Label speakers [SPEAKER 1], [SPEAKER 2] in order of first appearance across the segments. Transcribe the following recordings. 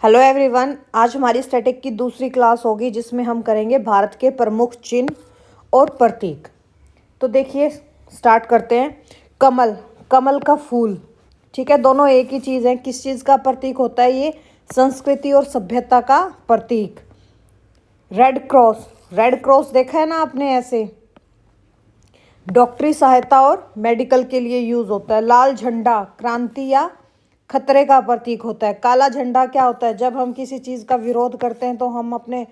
[SPEAKER 1] Hello everyone, आज हमारी static की दूसरी क्लास होगी जिसमें हम करेंगे भारत के प्रमुख चिन्ह और प्रतीक। तो देखिए स्टार्ट करते हैं। कमल, कमल का फूल, ठीक है, दोनों एक ही चीज़ है। किस चीज़ का प्रतीक होता है ये? संस्कृति और सभ्यता का प्रतीक। रेड क्रॉस, रेड क्रॉस देखा है ना आपने, ऐसे डॉक्टरी सहायता और मेडिकल के लिए यूज होता है। लाल झंडा क्रांति या खतरे का प्रतीक होता है। काला झंडा क्या होता है? जब हम किसी चीज़ का विरोध करते हैं तो हम अपने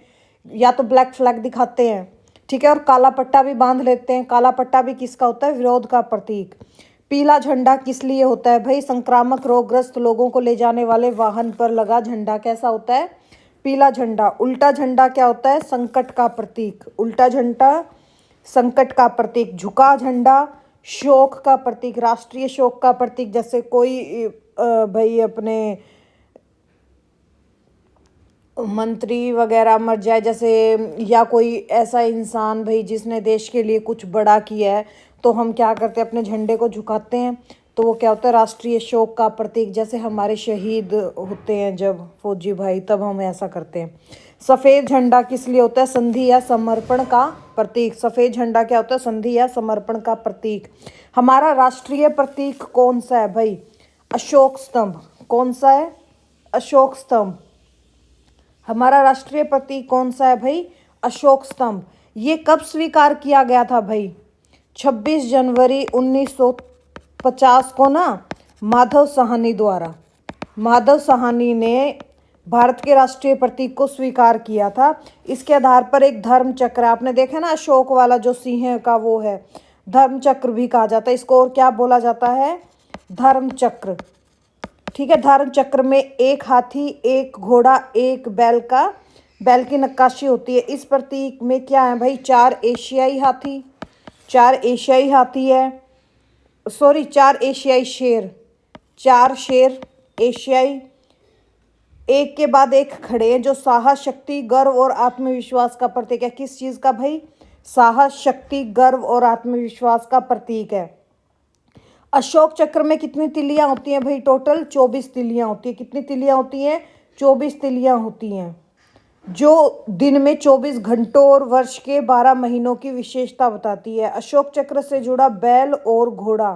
[SPEAKER 1] या तो ब्लैक फ्लैग दिखाते हैं, ठीक है, और काला पट्टा भी बांध लेते हैं। काला पट्टा भी किसका होता है? विरोध का प्रतीक। पीला झंडा किस लिए होता है भाई? संक्रामक रोगग्रस्त लोगों को ले जाने वाले वाहन पर लगा झंडा कैसा होता है? पीला झंडा। उल्टा झंडा क्या होता है? संकट का प्रतीक। उल्टा झंडा संकट का प्रतीक। झुका झंडा शोक का प्रतीक, राष्ट्रीय शोक का प्रतीक। जैसे कोई भाई अपने मंत्री वगैरह मर जाए जैसे, या कोई ऐसा इंसान भाई जिसने देश के लिए कुछ बड़ा किया है, तो हम क्या करते हैं? अपने झंडे को झुकाते हैं। तो वो क्या होता है? राष्ट्रीय शोक का प्रतीक। जैसे हमारे शहीद होते हैं जब फौजी भाई, तब हम ऐसा करते हैं। सफ़ेद झंडा किस लिए होता है? संधि या समर्पण का प्रतीक। सफ़ेद झंडा क्या होता है? संधि या समर्पण का प्रतीक। हमारा राष्ट्रीय प्रतीक कौन सा है भाई? अशोक स्तंभ। कौन सा है? अशोक स्तंभ। हमारा राष्ट्रीय प्रतीक कौन सा है भाई? अशोक स्तंभ। ये कब स्वीकार किया गया था भाई? 26 जनवरी 1950 को ना, माधव साहनी द्वारा। माधव साहनी ने भारत के राष्ट्रीय प्रतीक को स्वीकार किया था। इसके आधार पर एक धर्म चक्र, आपने देखा ना अशोक वाला जो सिंह का वो है, धर्म चक्र भी कहा जाता है इसको। और क्या बोला जाता है? धर्म चक्र, ठीक है। धर्म चक्र में एक हाथी, एक घोड़ा, एक बैल की नक्काशी होती है। इस प्रतीक में क्या है भाई? 4 एशियाई हाथी, 4 एशियाई हाथी है, सॉरी 4 एशियाई शेर, 4 शेर एशियाई एक के बाद एक खड़े हैं, जो साहस, शक्ति, गर्व और आत्मविश्वास का प्रतीक है। किस चीज़ का भाई? साहस, शक्ति, गर्व और आत्मविश्वास का प्रतीक है। अशोक चक्र में कितनी तिलियां होती हैं भाई? टोटल 24 तिलियां होती हैं। कितनी तिलियां होती हैं? 24 तिलियां होती हैं, जो दिन में 24 घंटों और वर्ष के 12 महीनों की विशेषता बताती है। अशोक चक्र से जुड़ा बैल और घोड़ा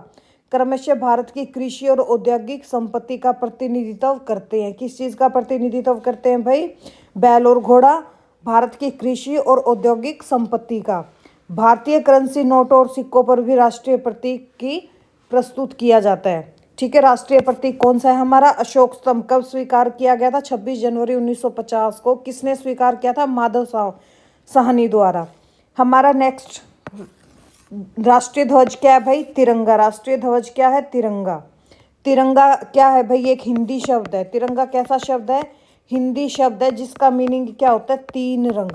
[SPEAKER 1] क्रमशः भारत की कृषि और औद्योगिक संपत्ति का प्रतिनिधित्व करते हैं। किस चीज़ का प्रतिनिधित्व करते हैं भाई? बैल और घोड़ा भारत की कृषि और औद्योगिक संपत्ति का। भारतीय करेंसी नोट और सिक्कों पर भी राष्ट्रीय प्रतीक की प्रस्तुत किया जाता है, ठीक है। राष्ट्रीय प्रतीक कौन सा है हमारा? अशोक स्तंभ। कब स्वीकार किया गया था? 26 जनवरी 1950 को। किसने स्वीकार किया था? माधव साहनी द्वारा। हमारा नेक्स्ट राष्ट्रीय ध्वज क्या है भाई? तिरंगा। राष्ट्रीय ध्वज क्या है? तिरंगा। तिरंगा क्या है भाई? एक हिंदी शब्द है। तिरंगा कैसा शब्द है? हिंदी शब्द है, जिसका मीनिंग क्या होता है? 3 रंग।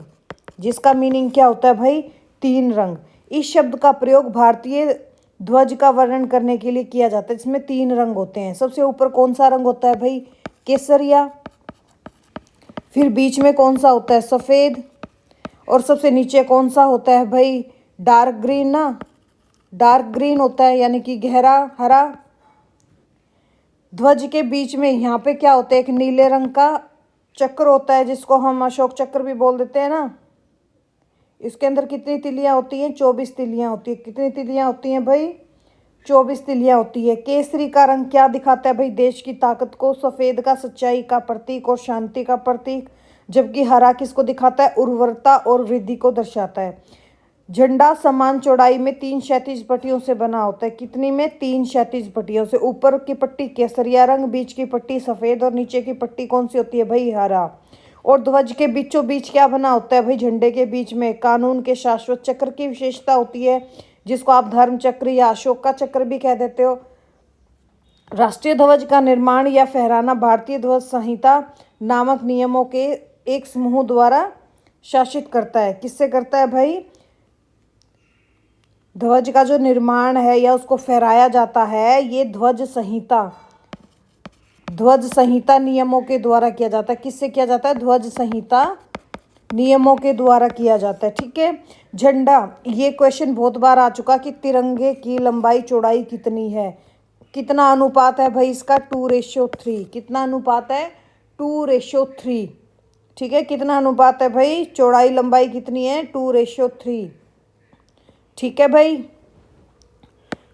[SPEAKER 1] जिसका मीनिंग क्या होता है भाई? 3 रंग। इस शब्द का प्रयोग भारतीय ध्वज का वर्णन करने के लिए किया जाता है। इसमें 3 रंग होते हैं। सबसे ऊपर कौन सा रंग होता है भाई? केसरिया। फिर बीच में कौन सा होता है? सफ़ेद। और सबसे नीचे कौन सा होता है भाई? डार्क ग्रीन ना, डार्क ग्रीन होता है, यानी कि गहरा हरा। ध्वज के बीच में यहाँ पे क्या होता है? एक नीले रंग का चक्र होता है, जिसको हम अशोक चक्र भी बोल देते हैं ना। इसके अंदर कितनी तिलियां होती हैं? 24 तिलियां होती है। कितनी तिलियां होती हैं भाई? 24 तिलियां होती है। केसरी का रंग क्या दिखाता है भाई? देश की ताकत को। सफ़ेद का सच्चाई का प्रतीक और शांति का प्रतीक। जबकि हरा किसको दिखाता है? उर्वरता और वृद्धि को दर्शाता है। झंडा समान चौड़ाई में 3 क्षैतिज पट्टियों से बना होता है। कितनी में? 3 क्षैतिज पट्टियों से। ऊपर की पट्टी केसरिया रंग, बीच की पट्टी सफ़ेद और नीचे की पट्टी कौन सी होती है भाई? हरा। और ध्वज के बीचों बीच क्या बना होता है भाई? झंडे के बीच में कानून के शाश्वत चक्र की विशेषता होती है, जिसको आप धर्म चक्र या अशोक का चक्र भी कह देते हो। राष्ट्रीय ध्वज का निर्माण या फहराना भारतीय ध्वज संहिता नामक नियमों के एक समूह द्वारा शासित करता है। किससे करता है भाई? ध्वज का जो निर्माण है या उसको फहराया जाता है, ये ध्वज संहिता नियमों के द्वारा किया जाता है। किससे किया जाता है? ध्वज संहिता नियमों के द्वारा किया जाता है, ठीक है। झंडा, ये क्वेश्चन बहुत बार आ चुका कि तिरंगे की लंबाई चौड़ाई कितनी है? कितना अनुपात है भाई इसका? 2:3। कितना अनुपात है? 2:3। ठीक है, कितना अनुपात है भाई, चौड़ाई लंबाई कितनी है, 2:3। ठीक है भाई।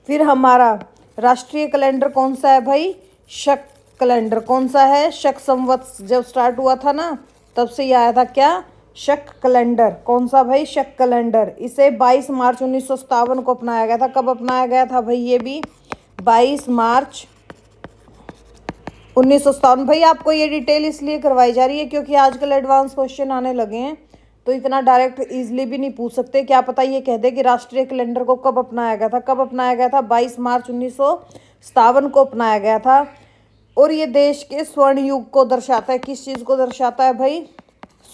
[SPEAKER 1] फिर हमारा राष्ट्रीय कैलेंडर कौन सा है भाई, शक कैलेंडर। कौन सा है, शक संवत जब स्टार्ट हुआ था ना तब से ये आया था क्या, शक कैलेंडर। कौन सा भाई, शक कैलेंडर। इसे 22 मार्च 1957 को अपनाया गया था। कब अपनाया गया था भाई, ये भी 22 मार्च 1957। भाई आपको ये डिटेल इसलिए करवाई जा रही है क्योंकि आजकल एडवांस क्वेश्चन आने लगे हैं, तो इतना डायरेक्ट इजीली भी नहीं पूछ सकते। क्या पता ये कह दे कि राष्ट्रीय कैलेंडर को कब अपनाया गया था। कब अपनाया गया था, 22 मार्च 1957 को अपनाया गया था। और ये देश के स्वर्ण युग को दर्शाता है। किस चीज़ को दर्शाता है भाई,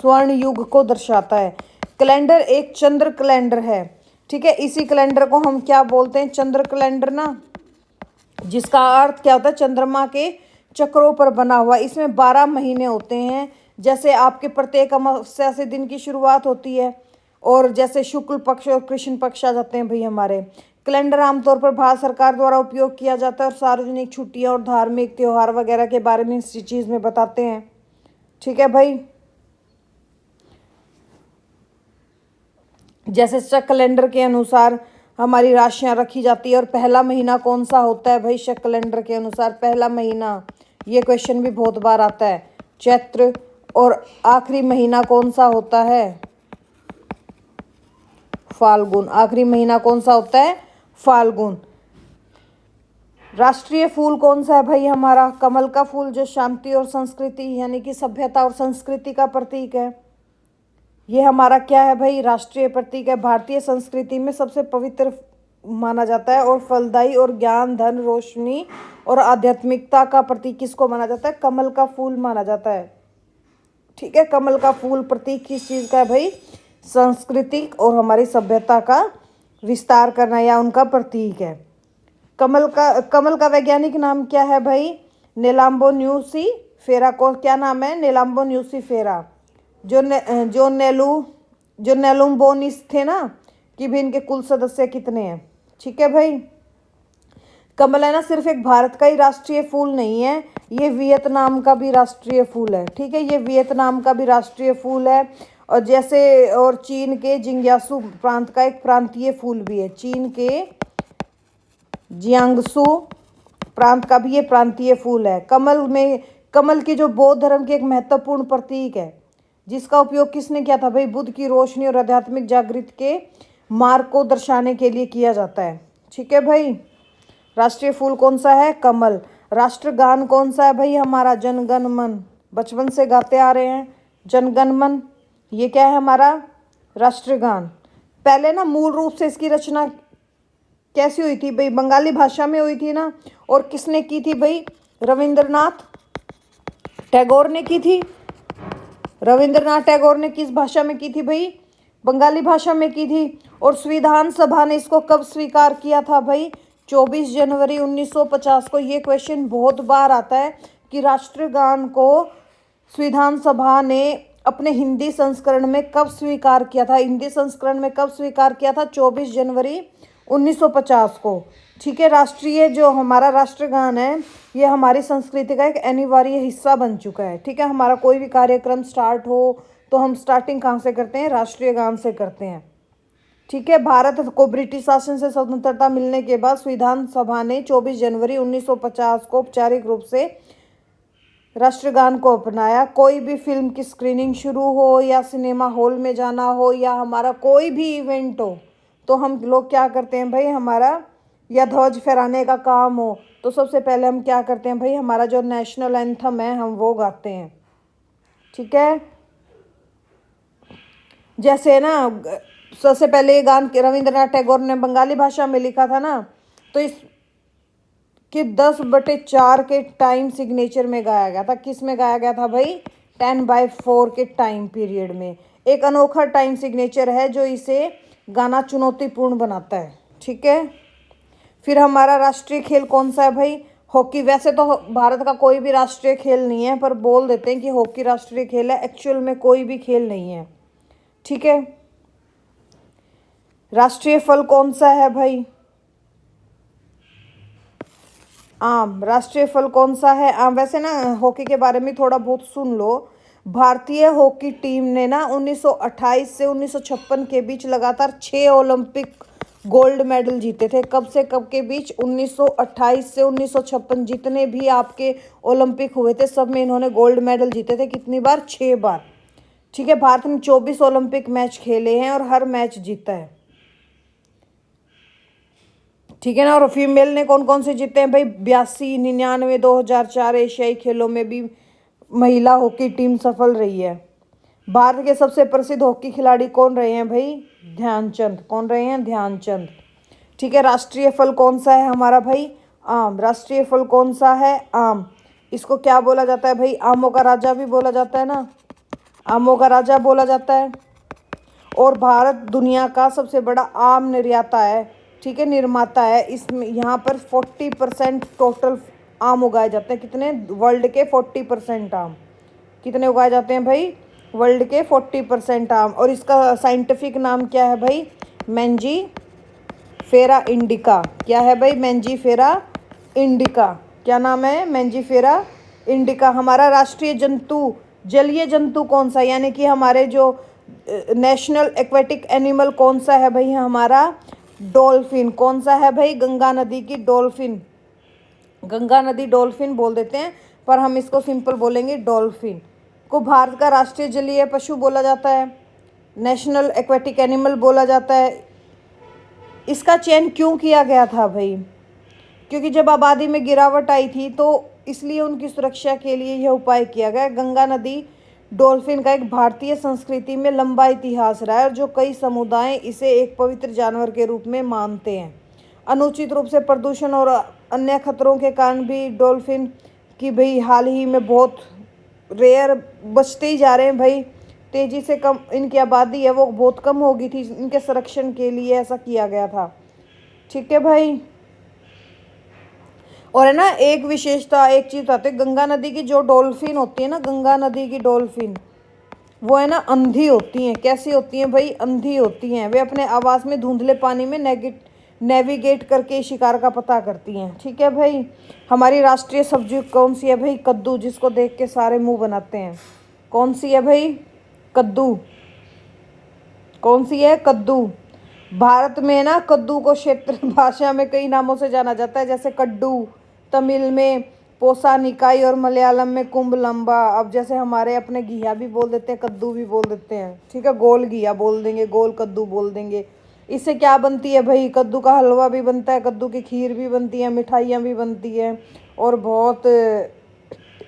[SPEAKER 1] स्वर्ण युग को दर्शाता है। कैलेंडर एक चंद्र कैलेंडर है। ठीक है, इसी कैलेंडर को हम क्या बोलते हैं, चंद्र कैलेंडर ना, जिसका अर्थ क्या होता है, चंद्रमा के चक्रों पर बना हुआ। इसमें 12 महीने होते हैं। जैसे आपके प्रत्येक अमावस्या से दिन की शुरुआत होती है, और जैसे शुक्ल पक्ष और कृष्ण पक्ष आ जाते हैं भाई हमारे। कैलेंडर आमतौर पर भारत सरकार द्वारा उपयोग किया जाता है और सार्वजनिक छुट्टियां और धार्मिक त्योहार वगैरह के बारे में इसी चीज़ में बताते हैं। ठीक है भाई। जैसे शक कैलेंडर के अनुसार हमारी राशियां रखी जाती है। और पहला महीना कौन सा होता है भाई, शक कैलेंडर के अनुसार पहला महीना, ये क्वेश्चन भी बहुत बार आता है, चैत्र। और आखिरी महीना कौन सा होता है, फाल्गुन। आखिरी महीना कौन सा होता है, फाल्गुन। राष्ट्रीय फूल कौन सा है भाई हमारा, कमल का फूल, जो शांति और संस्कृति यानी कि सभ्यता और संस्कृति का प्रतीक है। ये हमारा क्या है भाई, राष्ट्रीय प्रतीक है। भारतीय संस्कृति में सबसे पवित्र माना जाता है और फलदायी और ज्ञान, धन, रोशनी और आध्यात्मिकता का प्रतीक किसको माना जाता है, कमल का फूल माना जाता है। ठीक है, कमल का फूल प्रतीक किस चीज़ का है भाई, सांस्कृतिक और हमारी सभ्यता का विस्तार करना या उनका प्रतीक है। कमल का वैज्ञानिक नाम क्या है भाई, नेलाम्बो न्यूसीफेरा। को क्या नाम है, नेलाम्बो न्यूसीफेरा। जो नेलुम्बोनिस थे ना, कि भी इनके कुल सदस्य कितने हैं। ठीक है भाई। कमल है ना, सिर्फ एक भारत का ही राष्ट्रीय फूल नहीं है, ये वियतनाम का भी राष्ट्रीय फूल है। ठीक है, ये वियतनाम का भी राष्ट्रीय फूल है। और जैसे और चीन के जिंग्यासू प्रांत का एक प्रांतीय फूल भी है। चीन के जियांगसू प्रांत का भी ये प्रांतीय फूल है। कमल की जो बौद्ध धर्म की एक महत्वपूर्ण प्रतीक है, जिसका उपयोग किसने किया था भाई, बुद्ध की रोशनी और आध्यात्मिक जागृति के मार्ग को दर्शाने के लिए किया जाता है। ठीक है भाई। राष्ट्रीय फूल कौन सा है, कमल। राष्ट्रगान कौन सा है भाई हमारा, जनगण मन। बचपन से गाते आ रहे हैं जनगण मन, ये क्या है हमारा राष्ट्रगान। पहले ना मूल रूप से इसकी रचना कैसी हुई थी भाई, बंगाली भाषा में हुई थी ना। और किसने की थी भाई, रविंद्रनाथ टैगोर ने की थी। रविंद्रनाथ टैगोर ने किस भाषा में की थी भाई, बंगाली भाषा में की थी। और संविधान सभा ने इसको कब स्वीकार किया था भाई, 24 जनवरी 1950 को। ये क्वेश्चन बहुत बार आता है कि राष्ट्रगान को संविधान सभा ने अपने हिंदी संस्करण में कब स्वीकार किया था। हिंदी संस्करण में कब स्वीकार किया था, 24 जनवरी 1950 को। ठीक है, राष्ट्रीय जो हमारा राष्ट्रगान है, ये हमारी संस्कृति का एक अनिवार्य हिस्सा बन चुका है। ठीक है, हमारा कोई भी कार्यक्रम स्टार्ट हो तो हम स्टार्टिंग कहाँ से करते हैं, राष्ट्रीय गान से करते हैं। ठीक है, भारत को ब्रिटिश शासन से स्वतंत्रता मिलने के बाद संविधान सभा ने 24 जनवरी 1950 को औपचारिक रूप से राष्ट्रगान को अपनाया। कोई भी फिल्म की स्क्रीनिंग शुरू हो या सिनेमा हॉल में जाना हो या हमारा कोई भी इवेंट हो, तो हम लोग क्या करते हैं भाई, हमारा या ध्वज फहराने का काम हो तो सबसे पहले हम क्या करते हैं भाई, हमारा जो नेशनल एंथम है हम वो गाते हैं। ठीक है, जैसे ना सबसे पहले ये गान रविंद्रनाथ टैगोर ने बंगाली भाषा में लिखा था ना, तो इस कि 10/4 के टाइम सिग्नेचर में गाया गया था। किस में गाया गया था भाई, 10/4 के टाइम पीरियड में। एक अनोखा टाइम सिग्नेचर है जो इसे गाना चुनौतीपूर्ण बनाता है। ठीक है, फिर हमारा राष्ट्रीय खेल कौन सा है भाई, हॉकी। वैसे तो भारत का कोई भी राष्ट्रीय खेल नहीं है, पर बोल देते हैं कि हॉकी राष्ट्रीय खेल है, एक्चुअल में कोई भी खेल नहीं है। ठीक है, राष्ट्रीय फल कौन सा है भाई, आम। राष्ट्रीय फल कौन सा है? आम। वैसे ना हॉकी के बारे में थोड़ा बहुत सुन लो। भारतीय हॉकी टीम ने ना 1928 से 1956 के बीच लगातार 6 ओलंपिक गोल्ड मेडल जीते थे। कब से कब के बीच? 1928 से 1956 जितने भी आपके ओलंपिक हुए थे सब में इन्होंने गोल्ड मेडल जीते थे। कितनी बार? 6 बार। ठीक है। भारत ने 24 ओलंपिक मैच खेले हैं और हर मैच जीता है। ठीक है ना। और फीमेल ने कौन कौन से जीते हैं भाई? 82, 99, 2004 एशियाई खेलों में भी महिला हॉकी टीम सफल रही है। भारत के सबसे प्रसिद्ध हॉकी खिलाड़ी कौन रहे हैं भाई? ध्यानचंद। कौन रहे हैं? ध्यानचंद। ठीक है। राष्ट्रीय फल कौन सा है हमारा भाई? आम। राष्ट्रीय फल कौन सा है? आम। इसको क्या बोला जाता है भाई? आमों का राजा भी बोला जाता है ना, आमों का राजा बोला जाता है। और भारत दुनिया का सबसे बड़ा आम निर्याता है। ठीक है, निर्माता है। इसमें यहाँ पर 40% टोटल आम उगाए जाते हैं। कितने? वर्ल्ड के 40% आम। कितने उगाए जाते हैं भाई? वर्ल्ड के 40% आम। और इसका साइंटिफिक नाम क्या है भाई? मैंजी फेरा इंडिका। क्या है भाई? मैंजी फेरा इंडिका। क्या नाम है? मैंजी फेरा इंडिका। हमारा राष्ट्रीय जंतु, जलीय जंतु कौन सा, यानी कि हमारे जो नेशनल एक्वेटिक एनिमल कौन सा है भाई? हमारा डॉल्फिन। कौन सा है भाई? गंगा नदी की डॉल्फिन। गंगा नदी डॉल्फिन बोल देते हैं, पर हम इसको सिंपल बोलेंगे डॉल्फिन को। भारत का राष्ट्रीय जलीय पशु बोला जाता है, नेशनल एक्वेटिक एनिमल बोला जाता है। इसका चयन क्यों किया गया था भाई? क्योंकि जब आबादी में गिरावट आई थी तो इसलिए उनकी सुरक्षा के लिए यह उपाय किया गया। गंगा नदी डॉल्फिन का एक भारतीय संस्कृति में लंबा इतिहास रहा है और जो कई समुदाय इसे एक पवित्र जानवर के रूप में मानते हैं। अनुचित रूप से प्रदूषण और अन्य खतरों के कारण भी डॉल्फिन की भाई हाल ही में बहुत रेयर बचते ही जा रहे हैं भाई। तेजी से कम इनकी आबादी है वो बहुत कम हो गई थी। इनके संरक्षण के लिए ऐसा किया गया था। ठीक है भाई। और है ना एक विशेषता, एक चीज बताते हैं। गंगा नदी की जो डॉल्फिन होती है ना, गंगा नदी की डॉल्फिन, वो है ना अंधी होती हैं। कैसी होती हैं भाई? अंधी होती हैं। वे अपने आवास में धुंधले पानी में नेविगेट करके शिकार का पता करती हैं। ठीक है भाई। हमारी राष्ट्रीय सब्जी कौन सी है भाई? कद्दू, जिसको देख के सारे मुंह बनाते हैं। कौन सी है भाई? कद्दू। कौन सी है? कद्दू। भारत में ना कद्दू को क्षेत्र भाषा में कई नामों से जाना जाता है, जैसे कड्डू, तमिल में पोसा निकाई और मलयालम में कुंभ लंबा। अब जैसे हमारे अपने घिया भी बोल देते हैं, कद्दू भी बोल देते हैं। ठीक है, गोल घिया बोल देंगे, गोल कद्दू बोल देंगे। इससे क्या बनती है भाई? कद्दू का हलवा भी बनता है, कद्दू की खीर भी बनती है, मिठाइयाँ भी बनती हैं और बहुत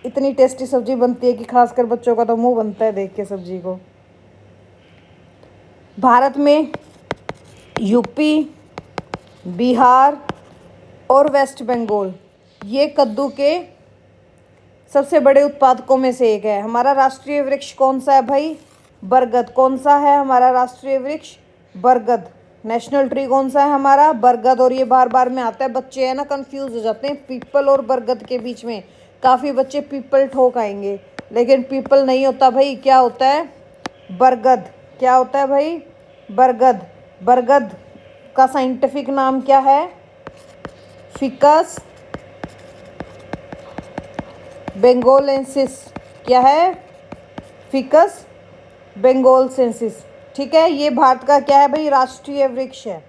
[SPEAKER 1] इतनी टेस्टी सब्जी बनती है कि खासकर बच्चों का तो मुंह बनता है देख के सब्जी को। भारत में यूपी, बिहार और वेस्ट बंगाल ये कद्दू के सबसे बड़े उत्पादकों में से एक है। हमारा राष्ट्रीय वृक्ष कौन सा है भाई? बरगद। कौन सा है हमारा राष्ट्रीय वृक्ष? बरगद। नेशनल ट्री कौन सा है हमारा? बरगद। और ये बार बार में आता है, बच्चे है ना कंफ्यूज हो जाते हैं पीपल और बरगद के बीच में। काफ़ी बच्चे पीपल ठोक आएंगे, लेकिन पीपल नहीं होता भाई, क्या होता है? बरगद। क्या होता है भाई? बरगद। बरगद का साइंटिफिक नाम क्या है? फिकस बेंगोलेंसिस। क्या है? फिकस बेंगोलेंसिस। ठीक है, ये भारत का क्या है भाई? राष्ट्रीय वृक्ष है।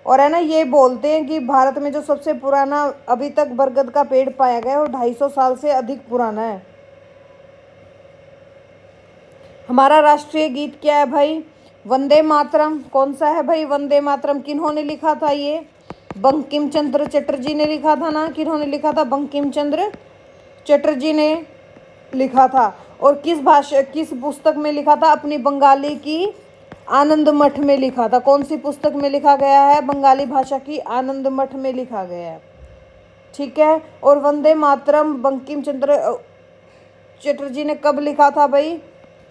[SPEAKER 1] और है ना ये बोलते हैं कि भारत में जो सबसे पुराना अभी तक बरगद का पेड़ पाया गया है वो 250 साल से अधिक पुराना है। हमारा राष्ट्रीय गीत क्या है भाई? वंदे मातरम। कौन सा है भाई? वंदे मातरम। किन्होंने लिखा था ये? बंकिम चंद्र चटर्जी ने लिखा था ना। किन्होंने लिखा था? बंकिम चंद्र चटर्जी ने लिखा था। और किस पुस्तक में लिखा था? अपनी बंगाली की आनंद मठ में लिखा था। कौन सी पुस्तक में लिखा गया है? बंगाली भाषा की आनंद मठ में लिखा गया है। ठीक है। और वंदे मातरम बंकिम चंद्र चटर्जी ने कब लिखा था भाई?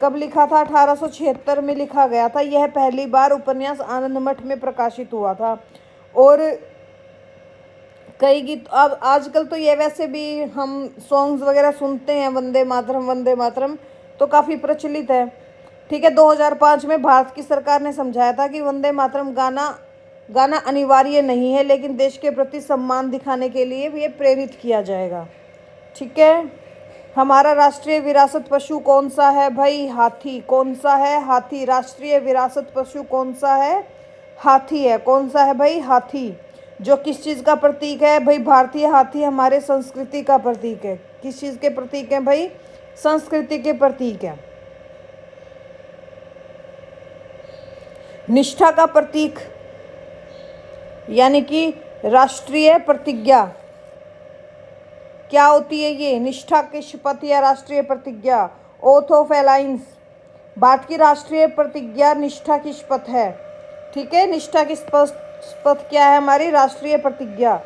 [SPEAKER 1] कब लिखा था? 1876 में लिखा गया था। यह पहली बार उपन्यास आनंद मठ में प्रकाशित हुआ था। और कई गीत अब आजकल तो ये वैसे भी हम सॉन्ग्स वगैरह सुनते हैं, वंदे मातरम तो काफ़ी प्रचलित है। ठीक है। 2005 में भारत की सरकार ने समझाया था कि वंदे मातरम गाना गाना अनिवार्य नहीं है, लेकिन देश के प्रति सम्मान दिखाने के लिए भी ये प्रेरित किया जाएगा। ठीक है। हमारा राष्ट्रीय विरासत पशु कौन सा है भाई? हाथी। कौन सा है? हाथी। राष्ट्रीय विरासत पशु कौन सा है? हाथी है। कौन सा है भाई? हाथी। जो किस चीज़ का प्रतीक है भाई? भारतीय हाथी हमारे संस्कृति का प्रतीक है। किस चीज़ के प्रतीक है भाई? संस्कृति के प्रतीक है। निष्ठा का प्रतीक यानी कि राष्ट्रीय प्रतिज्ञा क्या होती है? ये निष्ठा की शपथ या राष्ट्रीय प्रतिज्ञा, ओथ ऑफ अलायंस। भारत की राष्ट्रीय प्रतिज्ञा निष्ठा की शपथ है। ठीक है। निष्ठा की शपथ क्या है? हमारी राष्ट्रीय प्रतिज्ञा।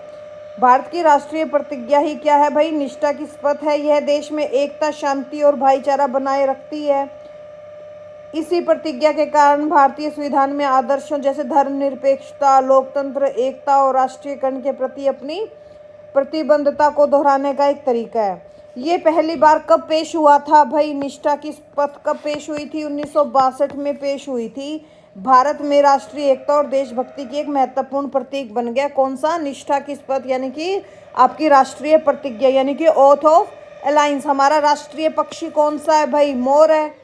[SPEAKER 1] भारत की राष्ट्रीय प्रतिज्ञा ही क्या है भाई? निष्ठा की शपथ है। यह देश में एकता, शांति और भाईचारा बनाए रखती है। इसी प्रतिज्ञा के कारण भारतीय संविधान में आदर्शों जैसे धर्मनिरपेक्षता, लोकतंत्र, एकता और राष्ट्रीयकरण के प्रति अपनी प्रतिबद्धता को दोहराने का एक तरीका है। ये पहली बार कब पेश हुआ था भाई? निष्ठा की शपथ कब पेश हुई थी? 1962 में पेश हुई थी। भारत में राष्ट्रीय एकता और देशभक्ति की एक महत्वपूर्ण प्रतीक बन गया। कौन सा? निष्ठा की शपथ यानी कि आपकी राष्ट्रीय प्रतिज्ञा यानी कि ओथ ऑफ अलायंस। हमारा राष्ट्रीय पक्षी कौन सा है भाई? मोर है।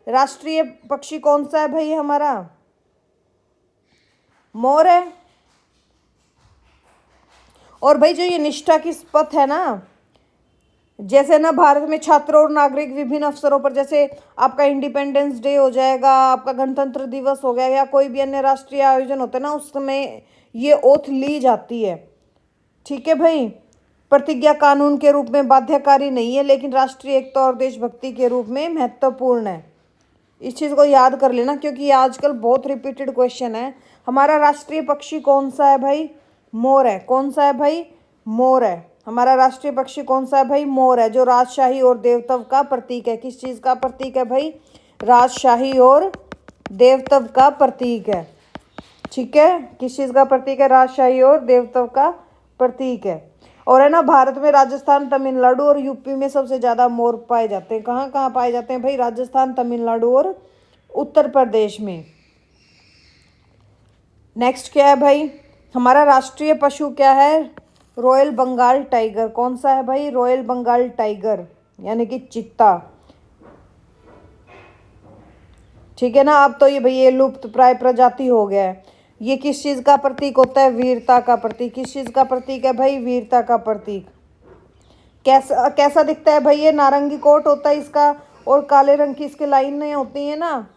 [SPEAKER 1] राष्ट्रीय पक्षी कौन सा है भाई? हमारा मोर है। और भाई जो ये निष्ठा की शपथ है ना, जैसे ना भारत में छात्रों और नागरिक विभिन्न अवसरों पर, जैसे आपका इंडिपेंडेंस डे हो जाएगा, आपका गणतंत्र दिवस हो गया, या कोई भी अन्य राष्ट्रीय आयोजन होता है ना, उस समय ये ओथ ली जाती है। ठीक है भाई। प्रतिज्ञा कानून के रूप में बाध्यकारी नहीं है, लेकिन राष्ट्रीय एकता और देशभक्ति के रूप में महत्वपूर्ण है। इस चीज़ को याद कर लेना, क्योंकि ये आजकल बहुत रिपीटेड क्वेश्चन है। हमारा राष्ट्रीय पक्षी कौन सा है भाई? मोर है। कौन सा है भाई? मोर है। हमारा राष्ट्रीय पक्षी कौन सा है भाई? मोर है, जो राजशाही और देवत्व का प्रतीक है। किस चीज़ का प्रतीक है भाई? राजशाही और देवत्व का प्रतीक है। ठीक है। किस चीज़ का प्रतीक है? राजशाही और देवत्व का प्रतीक है। और है ना, भारत में राजस्थान, तमिलनाडु और यूपी में सबसे ज़्यादा मोर पाए जाते हैं। कहाँ कहाँ पाए जाते हैं भाई? राजस्थान, तमिलनाडु और उत्तर प्रदेश में। नेक्स्ट क्या है भाई? हमारा राष्ट्रीय पशु क्या है? Royal Bengal tiger. कौन सा है भाई? रॉयल बंगाल टाइगर यानी कि चीता। ठीक है ना। अब तो ये भाई ये लुप्त प्राय प्रजाति हो गया है। ये किस चीज़ का प्रतीक होता है? वीरता का प्रतीक। किस चीज़ का प्रतीक है भाई? वीरता का प्रतीक। कैसा कैसा दिखता है भाई? ये नारंगी कोट होता है इसका और काले रंग की इसके लाइनें होती हैं ना।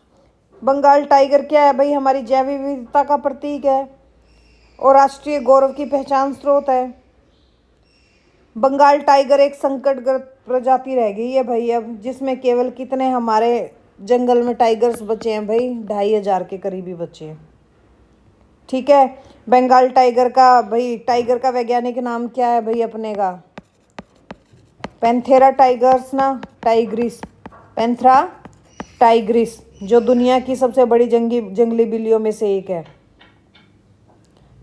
[SPEAKER 1] बंगाल टाइगर क्या है भाई? हमारी जैव विविधता का प्रतीक है और राष्ट्रीय गौरव की पहचान स्रोत है। बंगाल टाइगर एक संकटग्रस्त प्रजाति रह गई है भाई अब, जिसमें केवल कितने हमारे जंगल में टाइगर्स बचे हैं भाई? 2500 के करीबी बचे हैं। ठीक है। बंगाल टाइगर का भाई, टाइगर का वैज्ञानिक नाम क्या है भाई अपने का? पैंथेरा टाइगर्स ना, टाइग्रिस। पैंथेरा टाइग्रिस, जो दुनिया की सबसे बड़ी जंगली बिल्लियों में से एक है।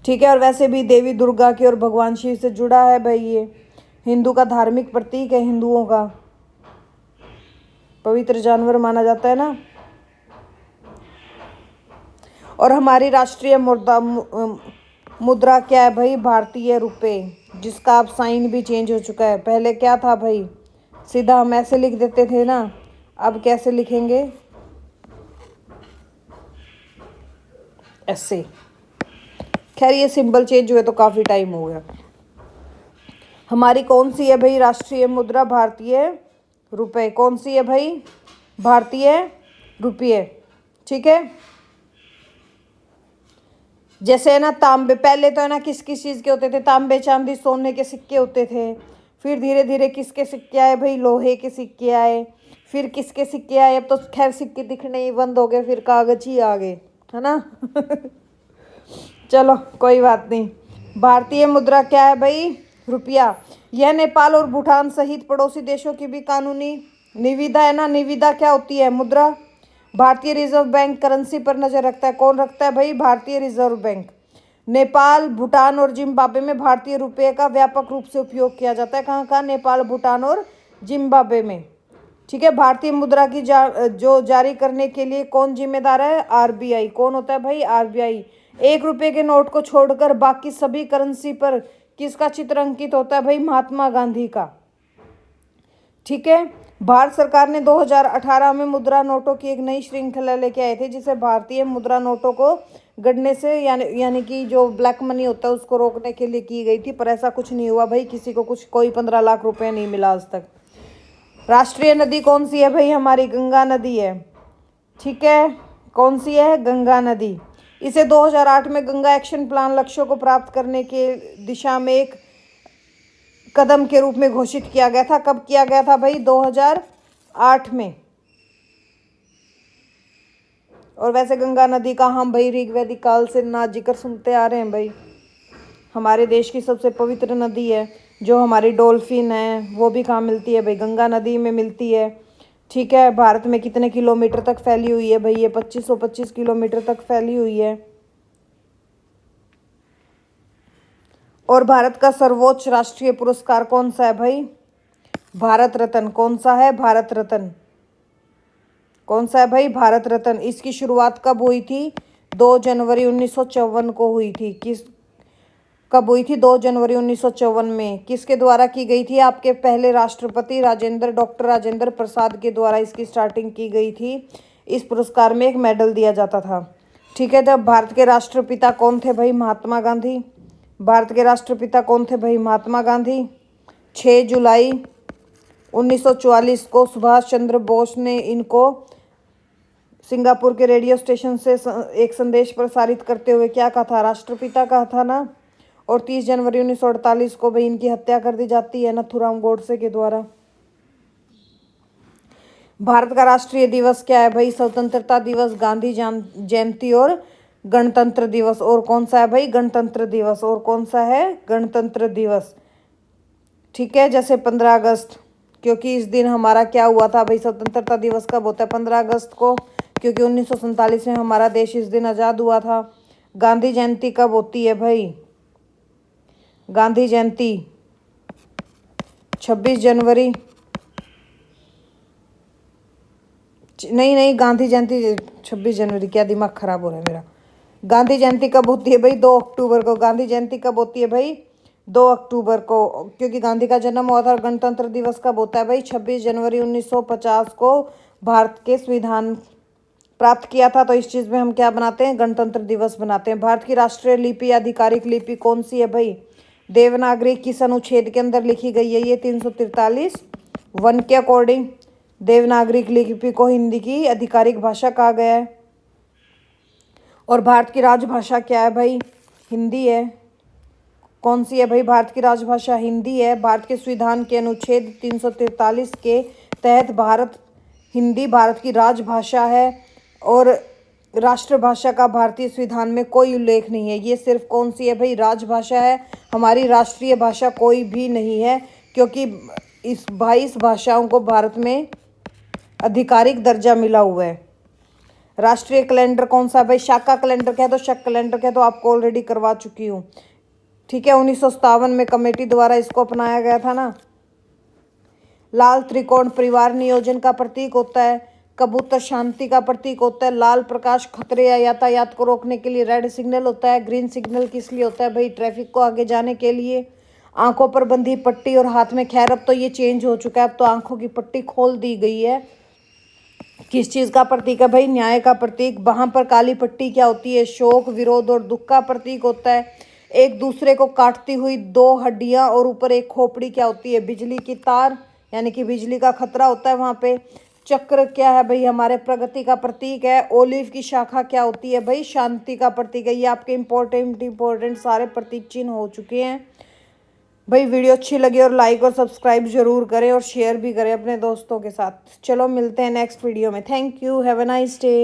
[SPEAKER 1] ठीक है। और वैसे भी देवी दुर्गा की और भगवान शिव से जुड़ा है भाई। ये हिंदू का धार्मिक प्रतीक है, हिंदुओं का पवित्र जानवर माना जाता है ना। और हमारी राष्ट्रीय मुद्रा क्या है भाई? भारतीय रुपए, जिसका अब साइन भी चेंज हो चुका है। पहले क्या था भाई? सीधा हम ऐसे लिख देते थे ना, अब कैसे लिखेंगे? ऐसे। खैर ये सिंबल चेंज हुए तो काफ़ी टाइम हो गया। हमारी कौन सी है भाई राष्ट्रीय मुद्रा? भारतीय रुपए। कौन सी है भाई? भारतीय रुपये। ठीक है। जैसे है ना तांबे, पहले तो है ना किस किस चीज़ के होते थे? तांबे, चांदी, सोने के सिक्के होते थे। फिर धीरे धीरे किसके सिक्के आए भाई? लोहे के सिक्के आए। फिर किसके सिक्के आए? अब तो खैर सिक्के दिखने ही बंद हो गए, फिर कागज ही आ गए, है ना। चलो कोई बात नहीं। भारतीय मुद्रा क्या है भाई? रुपया। यह नेपाल और भूटान सहित पड़ोसी देशों की भी कानूनी निविदा है ना। निविदा क्या होती है? मुद्रा। भारतीय रिजर्व बैंक करेंसी पर नजर रखता है। कौन रखता है भाई? भारतीय रिजर्व बैंक। नेपाल, भूटान और जिम्बाब्वे में भारतीय रुपये का व्यापक रूप से उपयोग किया जाता है। कहाँ कहाँ? नेपाल, भूटान और जिम्बाब्वे में। ठीक है। भारतीय मुद्रा की जो जारी करने के लिए कौन जिम्मेदार है? आरबीआई। कौन होता है भाई? आरबीआई। 1 रुपए के नोट को छोड़कर बाकी सभी करेंसी पर किसका चित्र अंकित होता है भाई? महात्मा गांधी का। ठीक है। भारत सरकार ने 2018 में मुद्रा नोटों की एक नई श्रृंखला लेके आए थे, जिसे भारतीय मुद्रा नोटों को गढ़ने से यानी कि जो ब्लैक मनी होता है उसको रोकने के लिए की गई थी, पर ऐसा कुछ नहीं हुआ भाई। किसी को कोई 15 लाख रुपए नहीं मिला आज तक। राष्ट्रीय नदी कौन सी है भाई? हमारी गंगा नदी है। ठीक है, कौन सी है? गंगा नदी। इसे 2008 में गंगा एक्शन प्लान लक्ष्यों को प्राप्त करने के दिशा में एक कदम के रूप में घोषित किया गया था। कब किया गया था भाई? 2008 में। और वैसे गंगा नदी का हम भाई ऋग्वैदिक काल से ना जिक्र सुनते आ रहे हैं भाई। हमारे देश की सबसे पवित्र नदी है। जो हमारी डॉल्फिन है वो भी कहाँ मिलती है भाई? गंगा नदी में मिलती है। ठीक है। भारत में कितने किलोमीटर तक फैली हुई है भाई? ये 2525 किलोमीटर तक फैली हुई है। और भारत का सर्वोच्च राष्ट्रीय पुरस्कार कौन सा है भाई? भारत रत्न। कौन सा है? भारत रत्न। कौन सा है भाई? भारत रत्न। इसकी शुरुआत कब हुई थी? 2 जनवरी 1954 को हुई थी। कब हुई थी? 2 जनवरी 1954 में। किसके द्वारा की गई थी? आपके पहले राष्ट्रपति डॉक्टर राजेंद्र प्रसाद के द्वारा इसकी स्टार्टिंग की गई थी। इस पुरस्कार में एक मेडल दिया जाता था। ठीक है। जब भारत के राष्ट्रपिता कौन थे भाई? महात्मा गांधी। भारत के राष्ट्रपिता कौन थे भाई? महात्मा गांधी। 6 जुलाई 1944 को सुभाष चंद्र बोस ने इनको सिंगापुर के रेडियो स्टेशन से एक संदेश प्रसारित करते हुए क्या कहा था? राष्ट्रपिता कहा था ना। और 30 जनवरी 1948 को भाई इनकी हत्या कर दी जाती है नथुराम गोडसे के द्वारा। भारत का राष्ट्रीय दिवस क्या है भाई? स्वतंत्रता दिवस, गांधी जयंती और गणतंत्र दिवस। और कौन सा है भाई? गणतंत्र दिवस। और कौन सा है? गणतंत्र दिवस। ठीक है। जैसे 15 अगस्त, क्योंकि इस दिन हमारा क्या हुआ था भाई? स्वतंत्रता दिवस कब होता है? 15 अगस्त को, क्योंकि 1947 में हमारा देश इस दिन आज़ाद हुआ था। गांधी जयंती कब होती है भाई? गांधी जयंती 26 जनवरी। नहीं, गांधी जयंती 26 जनवरी। क्या दिमाग खराब हो रहा है मेरा। गांधी जयंती कब होती है भाई? 2 अक्टूबर को। गांधी जयंती कब होती है भाई? 2 अक्टूबर को, क्योंकि गांधी का जन्म हुआ था। गणतंत्र दिवस कब होता है भाई? 26 जनवरी 1950 को भारत के संविधान प्राप्त किया था। तो इस चीज़ में हम क्या बनाते हैं? गणतंत्र दिवस बनाते हैं। भारत की राष्ट्रीय लिपि, आधिकारिक लिपि कौन सी है भाई? देवनागरी। किस अनुच्छेद के अंदर लिखी गई है ये? 343 1 के अकॉर्डिंग देवनागरी लिपि को हिंदी की आधिकारिक भाषा कहा गया है। और भारत की राजभाषा क्या है भाई? हिंदी है। कौन सी है भाई? भारत की राजभाषा हिंदी है। भारत के संविधान के अनुच्छेद 343 के तहत हिंदी भारत की राजभाषा है। और राष्ट्रभाषा का भारतीय संविधान में कोई उल्लेख नहीं है। ये सिर्फ कौन सी है भाई? राजभाषा है। हमारी राष्ट्रीय भाषा कोई भी नहीं है, क्योंकि इस 22 भाषाओं को भारत में आधिकारिक दर्जा मिला हुआ है। राष्ट्रीय कैलेंडर कौन सा भाई? शाका कैलेंडर कह दो, शक कैलेंडर कह दो, आपको ऑलरेडी करवा चुकी हूँ। ठीक है। 1957 में कमेटी द्वारा इसको अपनाया गया था ना। लाल त्रिकोण परिवार नियोजन का प्रतीक होता है। कबूतर शांति का प्रतीक होता है। लाल प्रकाश खतरे या यातायात को रोकने के लिए रेड सिग्नल होता है। ग्रीन सिग्नल किस लिए होता है भाई? ट्रैफिक को आगे जाने के लिए। आंखों पर बंधी पट्टी और हाथ में खैर, अब तो ये चेंज हो चुका है। अब तो आंखों की पट्टी खोल दी गई है। किस चीज़ का प्रतीक है भाई? न्याय का प्रतीक। वहाँ पर काली पट्टी क्या होती है? शोक, विरोध और दुख का प्रतीक होता है। एक दूसरे को काटती हुई 2 हड्डियाँ और ऊपर एक खोपड़ी क्या होती है? बिजली की तार, यानी कि बिजली का खतरा होता है वहाँ पे। चक्र क्या है भाई? हमारे प्रगति का प्रतीक है। ओलिव की शाखा क्या होती है भाई? शांति का प्रतीक है। ये आपके इम्पोर्टेंट सारे प्रतीक चिन्ह हो चुके हैं भाई। वीडियो अच्छी लगी और लाइक और सब्सक्राइब जरूर करें और शेयर भी करें अपने दोस्तों के साथ। चलो मिलते हैं नेक्स्ट वीडियो में। Thank you. Have a nice day.